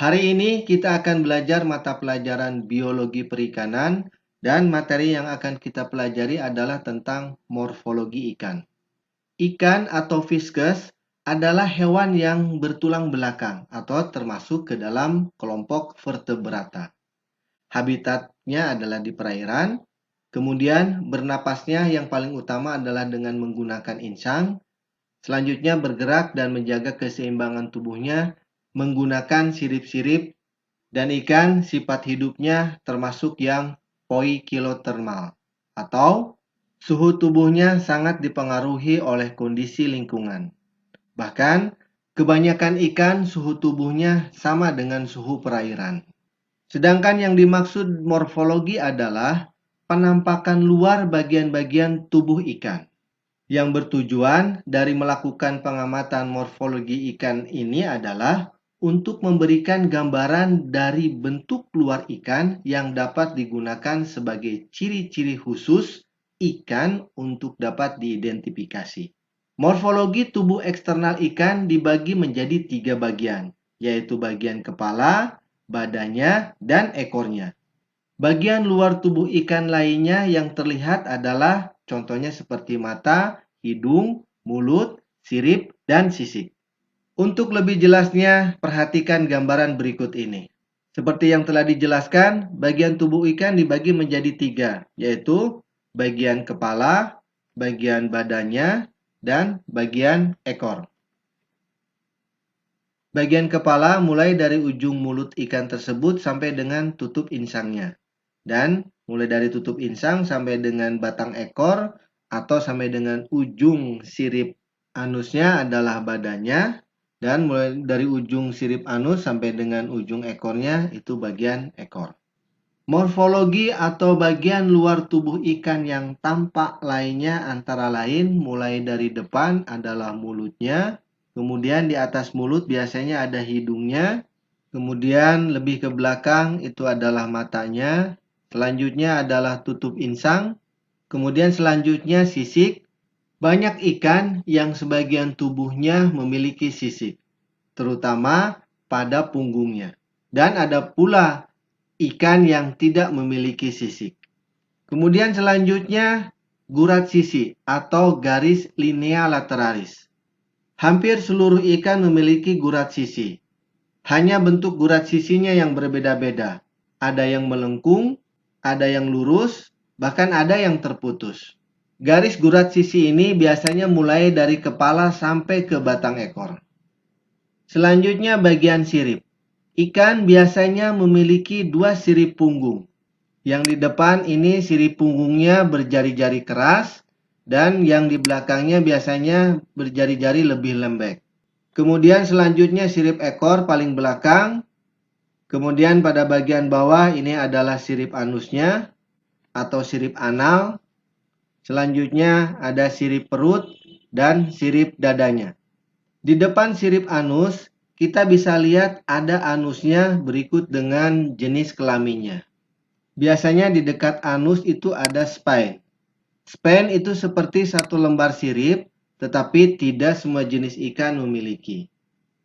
Hari ini kita akan belajar mata pelajaran biologi perikanan dan materi yang akan kita pelajari adalah tentang morfologi ikan. Ikan atau fiskus adalah hewan yang bertulang belakang atau termasuk ke dalam kelompok vertebrata. Habitatnya adalah di perairan, kemudian bernapasnya yang paling utama adalah dengan menggunakan insang. Selanjutnya bergerak dan menjaga keseimbangan tubuhnya menggunakan sirip-sirip, dan ikan sifat hidupnya termasuk yang poikilotermal atau suhu tubuhnya sangat dipengaruhi oleh kondisi lingkungan. Bahkan kebanyakan ikan suhu tubuhnya sama dengan suhu perairan. Sedangkan yang dimaksud morfologi adalah penampakan luar bagian-bagian tubuh ikan. Yang bertujuan dari melakukan pengamatan morfologi ikan ini adalah untuk memberikan gambaran dari bentuk luar ikan yang dapat digunakan sebagai ciri-ciri khusus ikan untuk dapat diidentifikasi. Morfologi tubuh eksternal ikan dibagi menjadi 3 bagian, yaitu bagian kepala, badannya, dan ekornya. Bagian luar tubuh ikan lainnya yang terlihat adalah contohnya seperti mata, hidung, mulut, sirip, dan sisik. Untuk lebih jelasnya, perhatikan gambaran berikut ini. Seperti yang telah dijelaskan, bagian tubuh ikan dibagi menjadi 3, yaitu bagian kepala, bagian badannya, dan bagian ekor. Bagian kepala mulai dari ujung mulut ikan tersebut sampai dengan tutup insangnya. Dan mulai dari tutup insang sampai dengan batang ekor atau sampai dengan ujung sirip anusnya adalah badannya. Dan mulai dari ujung sirip anus sampai dengan ujung ekornya itu bagian ekor. Morfologi atau bagian luar tubuh ikan yang tampak lainnya antara lain mulai dari depan adalah mulutnya. Kemudian di atas mulut biasanya ada hidungnya. Kemudian lebih ke belakang itu adalah matanya. Selanjutnya adalah tutup insang. Kemudian selanjutnya sisik. Banyak ikan yang sebagian tubuhnya memiliki sisik, terutama pada punggungnya. Dan ada pula ikan yang tidak memiliki sisik. Kemudian selanjutnya gurat sisi atau garis linea lateralis. Hampir seluruh ikan memiliki gurat sisi. Hanya bentuk gurat sisinya yang berbeda-beda. Ada yang melengkung, ada yang lurus, bahkan ada yang terputus. Garis gurat sisi ini biasanya mulai dari kepala sampai ke batang ekor. Selanjutnya bagian sirip. Ikan biasanya memiliki 2 sirip punggung. Yang di depan ini sirip punggungnya berjari-jari keras, dan yang di belakangnya biasanya berjari-jari lebih lembek. Kemudian selanjutnya sirip ekor paling belakang. Kemudian pada bagian bawah ini adalah sirip anusnya atau sirip anal. Selanjutnya ada sirip perut dan sirip dadanya. Di depan sirip anus kita bisa lihat ada anusnya berikut dengan jenis kelaminnya. Biasanya di dekat anus itu ada spine. Spine itu seperti satu lembar sirip, tetapi tidak semua jenis ikan memiliki.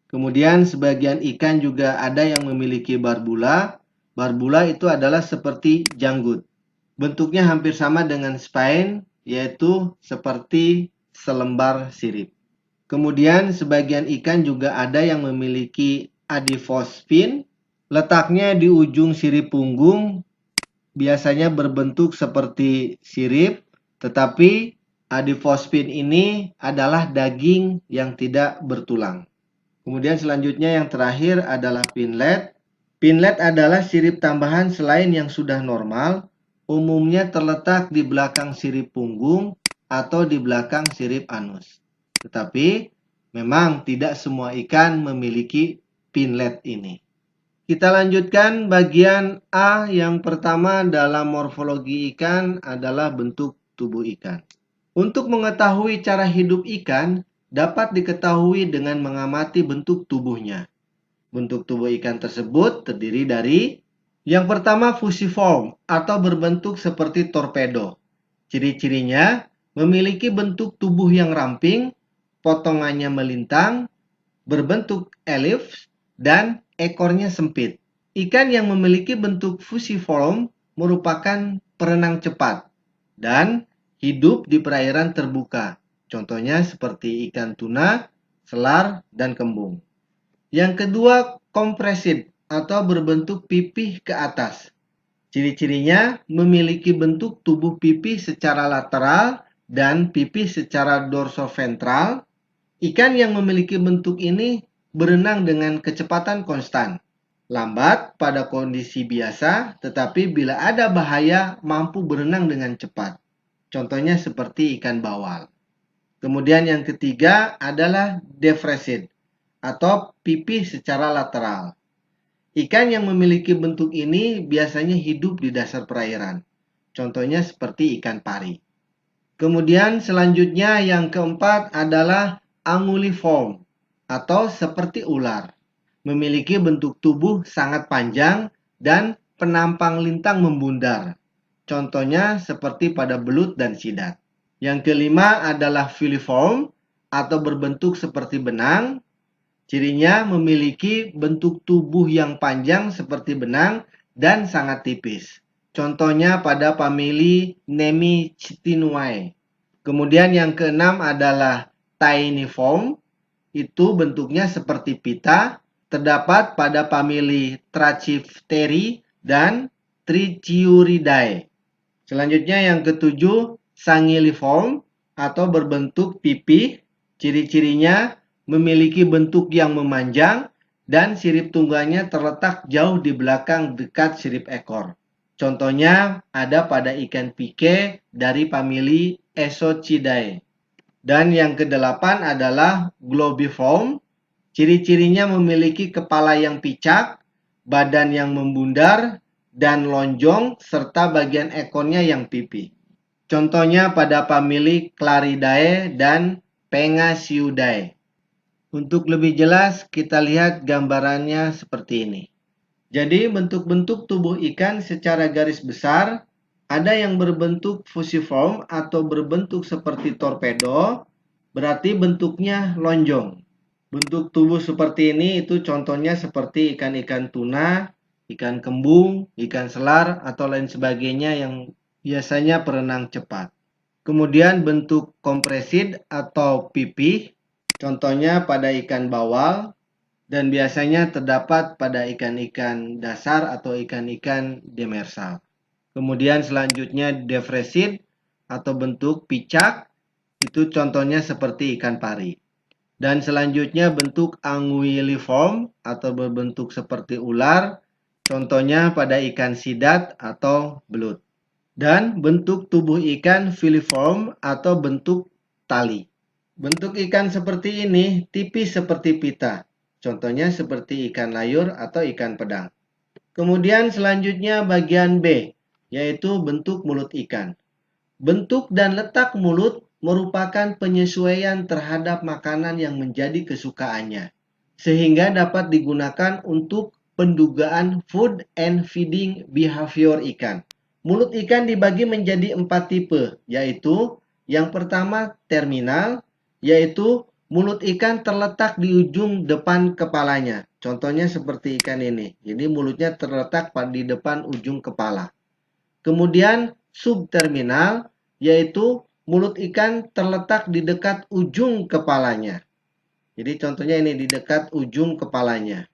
Kemudian sebagian ikan juga ada yang memiliki barbula. Barbula itu adalah seperti janggut. Bentuknya hampir sama dengan spine, yaitu seperti selembar sirip. Kemudian sebagian ikan juga ada yang memiliki adipose fin. Letaknya di ujung sirip punggung, biasanya berbentuk seperti sirip, tetapi adipose fin ini adalah daging yang tidak bertulang. Kemudian selanjutnya yang terakhir adalah pinlet. Pinlet adalah sirip tambahan selain yang sudah normal, umumnya terletak di belakang sirip punggung atau di belakang sirip anus. Tetapi memang tidak semua ikan memiliki pinlet ini. Kita lanjutkan bagian A. Yang pertama dalam morfologi ikan adalah bentuk tubuh ikan. Untuk mengetahui cara hidup ikan dapat diketahui dengan mengamati bentuk tubuhnya. Bentuk tubuh ikan tersebut terdiri dari yang pertama fusiform atau berbentuk seperti torpedo. Ciri-cirinya memiliki bentuk tubuh yang ramping, potongannya melintang, berbentuk elips, dan ekornya sempit. Ikan yang memiliki bentuk fusiform merupakan perenang cepat dan hidup di perairan terbuka. Contohnya seperti ikan tuna, selar, dan kembung. Yang kedua, kompresid atau berbentuk pipih ke atas. Ciri-cirinya memiliki bentuk tubuh pipih secara lateral dan pipih secara dorsoventral. Ikan yang memiliki bentuk ini berenang dengan kecepatan konstan. Lambat pada kondisi biasa, tetapi bila ada bahaya mampu berenang dengan cepat. Contohnya seperti ikan bawal. Kemudian yang ketiga adalah defresid atau pipih secara lateral. Ikan yang memiliki bentuk ini biasanya hidup di dasar perairan. Contohnya seperti ikan pari. Kemudian selanjutnya yang keempat adalah anguilliform atau seperti ular. Memiliki bentuk tubuh sangat panjang dan penampang lintang membundar. Contohnya seperti pada belut dan sidat. Yang kelima adalah filiform atau berbentuk seperti benang. Cirinya memiliki bentuk tubuh yang panjang seperti benang dan sangat tipis. Contohnya pada famili Nemictinoe. Kemudian yang keenam adalah tiniform. Itu bentuknya seperti pita. Terdapat pada famili Trachypteri dan Trichiuridae. Selanjutnya yang ketujuh, sangiliform atau berbentuk pipih. Ciri-cirinya memiliki bentuk yang memanjang dan sirip tunggalnya terletak jauh di belakang dekat sirip ekor. Contohnya ada pada ikan pike dari famili Esocidae. Dan yang kedelapan adalah globiform. Ciri-cirinya memiliki kepala yang picak, badan yang membundar, dan lonjong, serta bagian ekornya yang pipih. Contohnya pada famili Claridae dan Pangasiudae. Untuk lebih jelas, kita lihat gambarannya seperti ini. Jadi, bentuk-bentuk tubuh ikan secara garis besar, ada yang berbentuk fusiform atau berbentuk seperti torpedo, berarti bentuknya lonjong. Bentuk tubuh seperti ini itu contohnya seperti ikan-ikan tuna, ikan kembung, ikan selar, atau lain sebagainya yang biasanya berenang cepat. Kemudian bentuk kompresid atau pipih, contohnya pada ikan bawal, dan biasanya terdapat pada ikan-ikan dasar atau ikan-ikan demersal. Kemudian selanjutnya defresid atau bentuk picak, itu contohnya seperti ikan pari. Dan selanjutnya bentuk anguilliform atau berbentuk seperti ular, contohnya pada ikan sidat atau belut. Dan bentuk tubuh ikan filiform atau bentuk tali. Bentuk ikan seperti ini tipis seperti pita, contohnya seperti ikan layur atau ikan pedang. Kemudian selanjutnya bagian B, yaitu bentuk mulut ikan. Bentuk dan letak mulut merupakan penyesuaian terhadap makanan yang menjadi kesukaannya, sehingga dapat digunakan untuk pendugaan food and feeding behavior ikan. Mulut ikan dibagi menjadi 4 tipe, yaitu yang pertama terminal, yaitu mulut ikan terletak di ujung depan kepalanya. Contohnya seperti ikan ini. Jadi mulutnya terletak di depan ujung kepala. Kemudian subterminal, yaitu mulut ikan terletak di dekat ujung kepalanya. Jadi contohnya ini di dekat ujung kepalanya.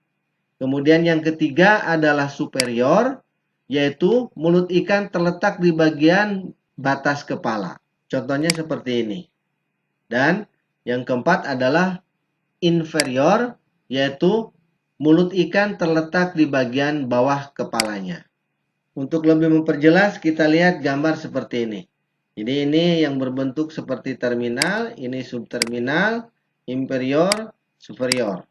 Kemudian yang ketiga adalah superior, yaitu mulut ikan terletak di bagian batas kepala. Contohnya seperti ini. Dan yang keempat adalah inferior, yaitu mulut ikan terletak di bagian bawah kepalanya. Untuk lebih memperjelas, kita lihat gambar seperti ini. Jadi ini yang berbentuk seperti terminal, ini subterminal, inferior, superior.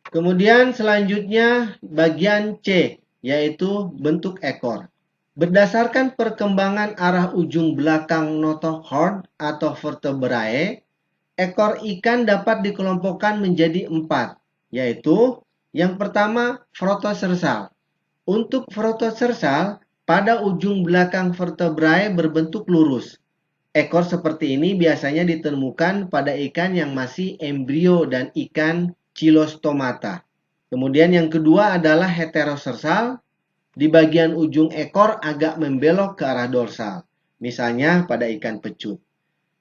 Kemudian selanjutnya bagian C, yaitu bentuk ekor. Berdasarkan perkembangan arah ujung belakang notochord atau vertebrae, ekor ikan dapat dikelompokkan menjadi 4, yaitu yang pertama frotosersal. Untuk frotosersal, pada ujung belakang vertebrae berbentuk lurus. Ekor seperti ini biasanya ditemukan pada ikan yang masih embrio dan ikan Chilostomata. Kemudian yang kedua adalah heterosersal. Di bagian ujung ekor agak membelok ke arah dorsal. Misalnya pada ikan pecut.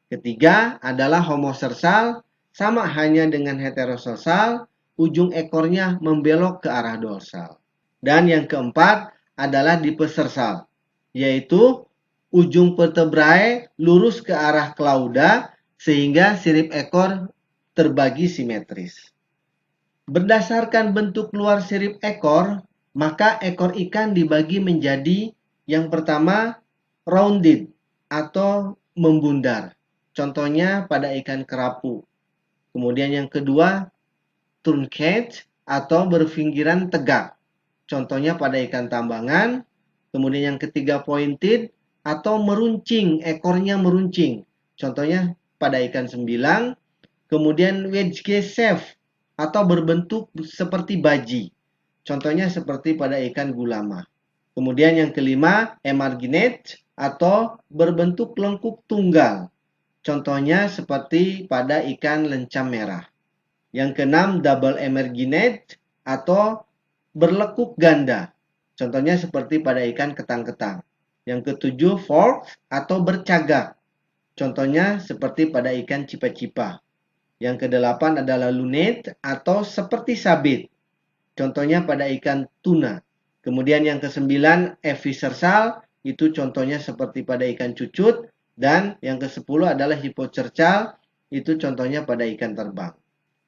Ketiga adalah homosersal. Sama hanya dengan heterosersal. Ujung ekornya membelok ke arah dorsal. Dan yang keempat adalah dipesersal. Yaitu ujung vertebrae lurus ke arah klauda sehingga sirip ekor terbagi simetris. Berdasarkan bentuk luar sirip ekor, maka ekor ikan dibagi menjadi yang pertama rounded atau membundar. Contohnya pada ikan kerapu. Kemudian yang kedua truncate atau berpinggiran tegak. Contohnya pada ikan tambangan. Kemudian yang ketiga pointed atau meruncing, ekornya meruncing. Contohnya pada ikan sembilang. Kemudian wedge shape atau berbentuk seperti baji. Contohnya seperti pada ikan gulama. Kemudian yang kelima, emarginate atau berbentuk lengkuk tunggal. Contohnya seperti pada ikan lencam merah. Yang keenam, double emarginate atau berlekuk ganda. Contohnya seperti pada ikan ketang-ketang. Yang ketujuh, forked atau bercagak. Contohnya seperti pada ikan cipa-cipa. Yang kedelapan adalah lunate atau seperti sabit. Contohnya pada ikan tuna. Kemudian yang kesembilan episersal, itu contohnya seperti pada ikan cucut. Dan yang kesepuluh adalah hipocercal, itu contohnya pada ikan terbang.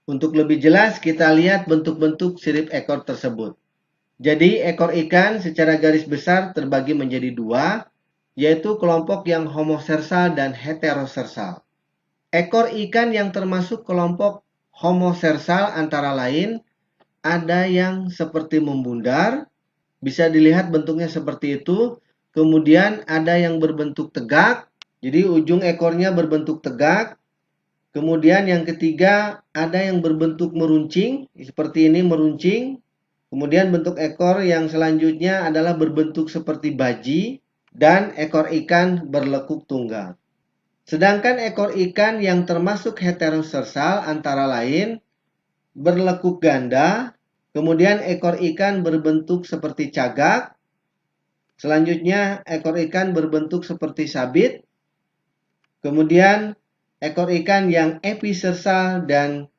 Untuk lebih jelas kita lihat bentuk-bentuk sirip ekor tersebut. Jadi ekor ikan secara garis besar terbagi menjadi dua, yaitu kelompok yang homosersal dan heterosersal. Ekor ikan yang termasuk kelompok homosersal antara lain ada yang seperti membundar, bisa dilihat bentuknya seperti itu. Kemudian ada yang berbentuk tegak, jadi ujung ekornya berbentuk tegak. Kemudian yang ketiga ada yang berbentuk meruncing, seperti ini meruncing. Kemudian bentuk ekor yang selanjutnya adalah berbentuk seperti baji dan ekor ikan berlekuk tunggal. Sedangkan ekor ikan yang termasuk heterosersal antara lain berlekuk ganda, kemudian ekor ikan berbentuk seperti cagak, selanjutnya ekor ikan berbentuk seperti sabit, kemudian ekor ikan yang episersal dan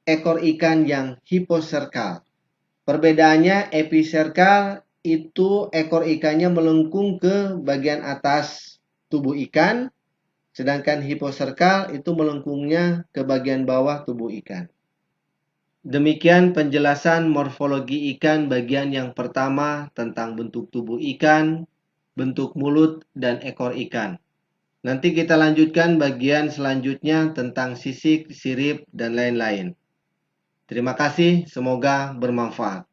ekor ikan yang hiposerkal. Perbedaannya episerkal itu ekor ikannya melengkung ke bagian atas tubuh ikan, sedangkan hiposerkal itu melengkungnya ke bagian bawah tubuh ikan. Demikian penjelasan morfologi ikan bagian yang pertama tentang bentuk tubuh ikan, bentuk mulut, dan ekor ikan. Nanti kita lanjutkan bagian selanjutnya tentang sisik, sirip, dan lain-lain. Terima kasih, semoga bermanfaat.